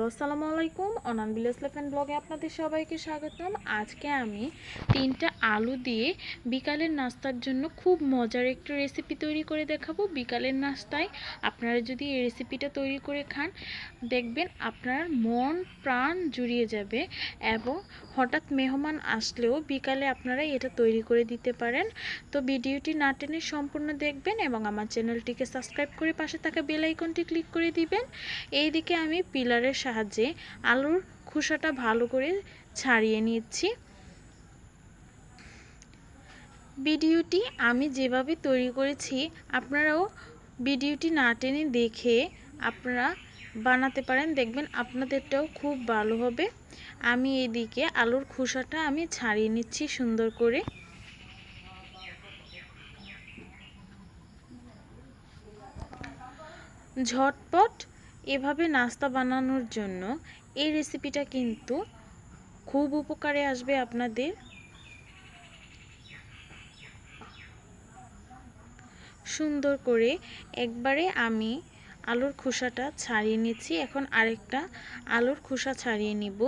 আসসালামু আলাইকুম। অনান village life and ব্লগে আপনাদের সবাইকে স্বাগতম। আজকে আমি 3টা আলু দিয়ে বিকালের নাস্তার জন্য খুব মজার একটা রেসিপি তৈরি করে দেখাবো। বিকালের নাস্তায় আপনারা যদি এই রেসিপিটা তৈরি করে খান, দেখবেন আপনার মন প্রাণ জুড়িয়ে যাবে এবং হঠাৎ মেহমান আসলেও বিকালে আপনারা এটা তৈরি করে দিতে পারেন। তো ভিডিওটি না টেনে সম্পূর্ণ দেখবেন এবং আমার চ্যানেলটিকে সাবস্ক্রাইব করে পাশে থাকা বেল আইকনটি ক্লিক করে দিবেন। এইদিকে আমি পিলারের সাহায্যে আলুর খোসাটা ভালো করে ছাড়িয়ে নিচ্ছি। ভিডিওটি আমি যেভাবে তৈরি করেছি আপনারাও ভিডিওটি না টেনে দেখে আপনারা বানাতে পারেন, দেখবেন আপনাদেরটাও খুব ভালো হবে। আমি এইদিকে আলুর খোসাটা আমি ছাড়িয়ে নিচ্ছি সুন্দর করে। ঝটপট এভাবে নাস্তা বানানোর জন্য এই রেসিপিটা কিন্তু খুব উপকারে আসবে আপনাদের। সুন্দর করে একবারে আমি আলুর খোসাটা ছাড়িয়ে নিচ্ছি। এখন আরেকটা আলুর খোসা ছাড়িয়ে নিব।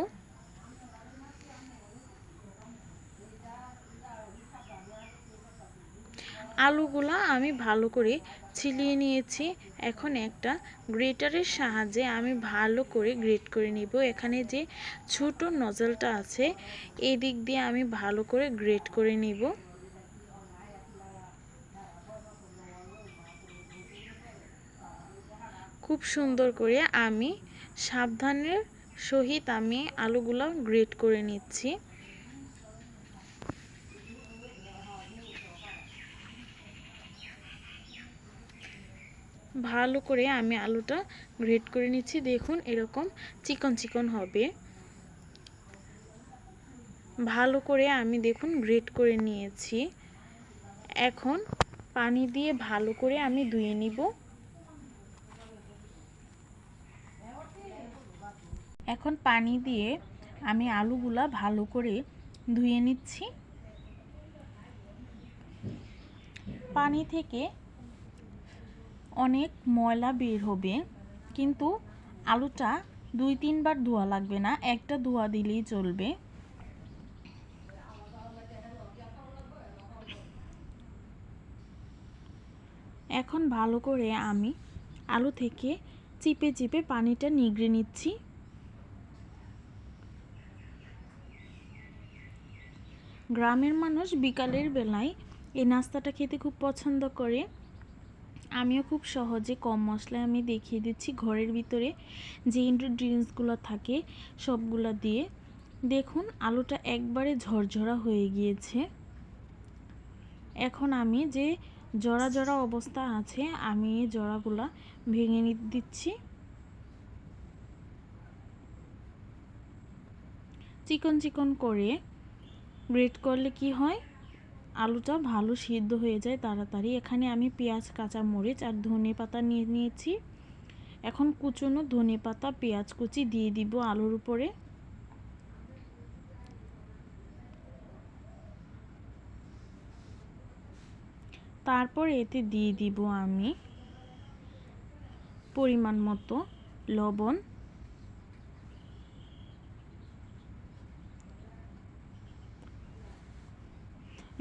আলুগুলা আমি ভালো করে ছিলিয়ে নিয়েছি। এখন একটা গ্রেটারের সাহায্যে আমি ভালো করে গ্রেট করে নিব। এখানে যে ছোট নজলটা আছে এই দিক দিয়ে আমি ভালো করে গ্রেট করে নিব। খুব সুন্দর করে আমি সাবধানের সহিত আমি আলুগুলা গ্রেট করে নিচ্ছি। ভালো করে আমি আলুটা গ্রেট করে নিচ্ছি। দেখুন এরকম চিকন চিকন হবে। ভালো করে আমি দেখুন গ্রেট করে নিয়েছি। এখন পানি দিয়ে ভালো করে আমি ধুয়ে নিব। এখন পানি দিয়ে আমি আলুগুলা ভালো করে ধুয়ে নিচ্ছি। পানি থেকে অনেক ময়লা বের হবে, কিন্তু আলুটা 2-3 বার ধোয়া লাগবে না, একটা ধোয়া দিলেই চলবে। এখন ভালো করে আমি আলু থেকে চিপে চিপে পানিটা নিগড়ে নিচ্ছি। গ্রামের মানুষ বিকালের বেলায় এই নাস্তাটা খেতে খুব পছন্দ করে। আমিও খুব সহজে কম মশলায় আমি দেখিয়ে দিচ্ছি ঘরের ভিতরে যে ইনগ্রিডিয়েন্টসগুলো থাকে সবগুলো দিয়ে। দেখুন আলুটা একবারে ঝরঝরা হয়ে গিয়েছে। এখন আমি যে জড়া জড়া অবস্থা আছে আমি এই জড়াগুলা ভেঙে দিচ্ছি। চিকন চিকন করে গ্রেট করলে কি হয়, আলুটা ভালো সিদ্ধ হয়ে যায় তাড়াতাড়ি। এখানে আমি পেঁয়াজ, কাঁচামরিচ আর ধনেপাতা নিয়ে নিয়েছি। এখন কুচনো ধনেপাতা, পেঁয়াজ কুচি দিয়ে দিব আলুর উপরে। তারপর এতে দিয়ে দিব আমি পরিমাণ মতো লবণ।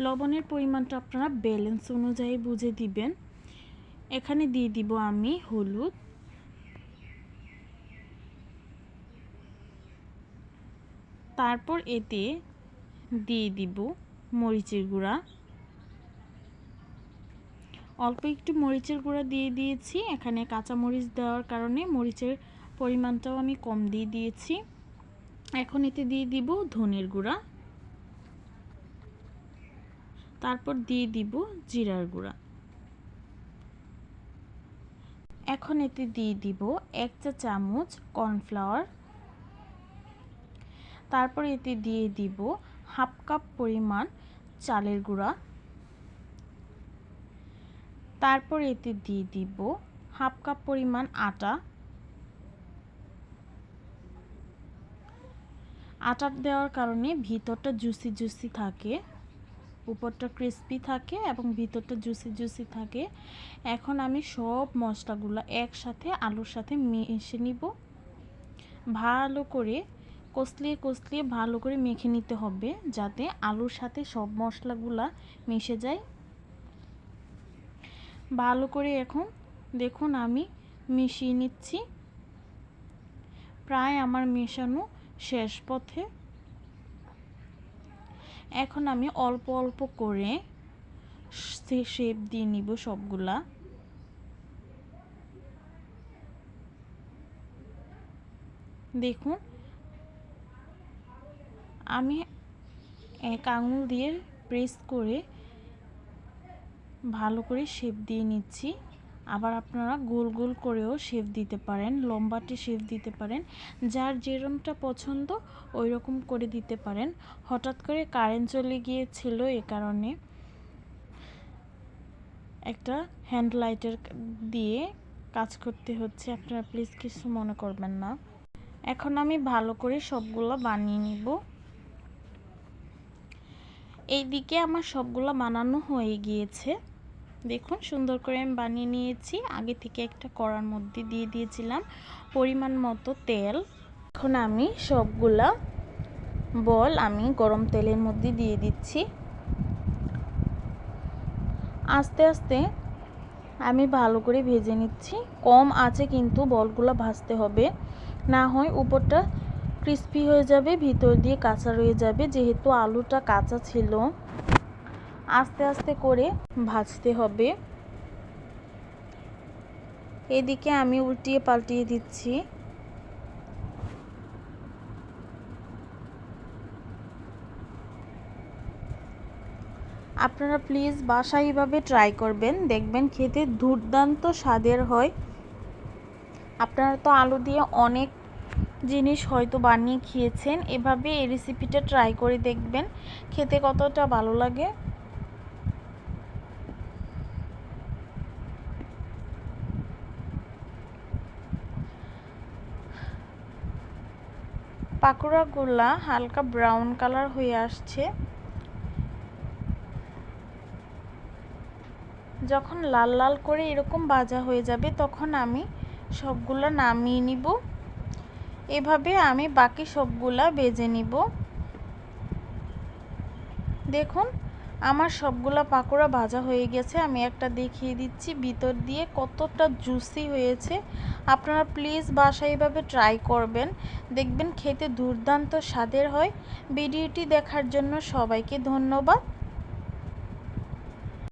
লবণের পরিমাণটা আপনারা ব্যালেন্স অনুযায়ী বুঝে দিবেন। এখানে দিয়ে দিব আমি হলুদ, তারপর এতে দিয়ে দিব মরিচের গুঁড়া। অল্প একটু মরিচের গুঁড়া দিয়ে দিয়েছি, এখানে কাঁচা মরিচ দেওয়ার কারণে মরিচের পরিমাণটাও আমি কম দিয়ে দিয়েছি। এখন এতে দিয়ে দিব ধনের গুঁড়া, তারপর দিয়ে দিব জিরার গুঁড়া। এখন এতে দিয়ে দিব 1 চা চামচ কর্নফ্লাওয়ার, তারপর এতে দিয়ে দিব হাফ কাপ পরিমাণ চালের গুঁড়া, তারপর এতে দিয়ে দিব হাফ কাপ পরিমাণ আটা। আটা দেওয়ার কারণে ভিতরটা জুসি জুসি থাকে, উপরটা ক্রিস্পি থাকে এবং ভিতরটা জুসি জুসি থাকে। এখন আমি সব মশলাগুলো একসাথে আলুর সাথে মিশিয়ে নিব। ভালো করে কষলিয়ে ভালো করে মেখে নিতে হবে, যাতে আলুর সাথে সব মশলাগুলা মিশে যায়। ভালো করে এখন দেখুন আমি মিশিয়ে নিচ্ছি। প্রায় আমার মেশানো শেষ পথে। এখন আমি অল্প অল্প করে শেপ দিয়ে নিব সবগুলা। দেখুন আমি এক আঙুল দিয়ে প্রেস করে ভালো করে শেপ দিয়ে নিচ্ছি। আবার আপনারা গোল গোল করেও শেপ দিতে পারেন, লম্বাটে শেপ দিতে পারেন, যার যেরকমটা পছন্দ ওই রকম করে দিতে পারেন। হঠাৎ করে কারেন্ট চলে গিয়েছিল, এ কারণে একটা হ্যান্ড লাইটার দিয়ে কাজ করতে হচ্ছে, আপনারা প্লিজ কিছু মনে করবেন না। এখন আমি ভালো করে সবগুলো বানিয়ে নিব। এইদিকে আমার সবগুলো বানানো হয়ে গিয়েছে। দেখুন সুন্দর করে আমি বানিয়ে নিয়েছি। আগে থেকে একটা কড়ার মধ্যে দিয়ে দিয়েছিলাম পরিমাণ মতো তেল। এখন আমি সবগুলা বল আমি গরম তেলের মধ্যে দিয়ে দিচ্ছি। আস্তে আস্তে আমি ভালো করে ভেজে নিচ্ছি। কম আঁচে কিন্তু বলগুলো ভাজতে হবে, না হয় উপরটা ক্রিস্পি হয়ে যাবে, ভিতর দিয়ে কাঁচা রয়ে যাবে। যেহেতু আলুটা কাঁচা ছিল, আস্তে আস্তে করে ভাজতে হবে। এদিকে আমি উল্টিয়ে পাল্টিয়ে দিচ্ছি। আপনারা প্লিজ বাসায় এইভাবে ট্রাই করবেন, দেখবেন খেতে দুর্দান্ত স্বাদের হয়। আপনারা তো আলু দিয়ে অনেক জিনিস হয়তো বানিয়ে খেয়েছেন, এভাবে এই রেসিপিটা ট্রাই করে দেখবেন খেতে কতটা ভালো লাগে। পাকোড়াগুলা হালকা ব্রাউন কালার হয়ে আসছে। যখন লাল লাল করে এরকম ভাজা হয়ে যাবে, তখন আমি সবগুলা নামিয়ে নিব। এভাবে আমি বাকি সবগুলা ভেজে নিব। দেখুন আমার সবগুলা পাকোড়া ভাজা হয়ে গেছে। আমি একটা দেখিয়ে দিচ্ছি ভিতর দিয়ে কতটা জুসি হয়েছে। আপনারা প্লিজ বাসায় এইভাবে ট্রাই করবেন, দেখবেন খেতে দুর্দান্ত স্বাদের হয়। ভিডিওটি দেখার জন্য সবাইকে ধন্যবাদ।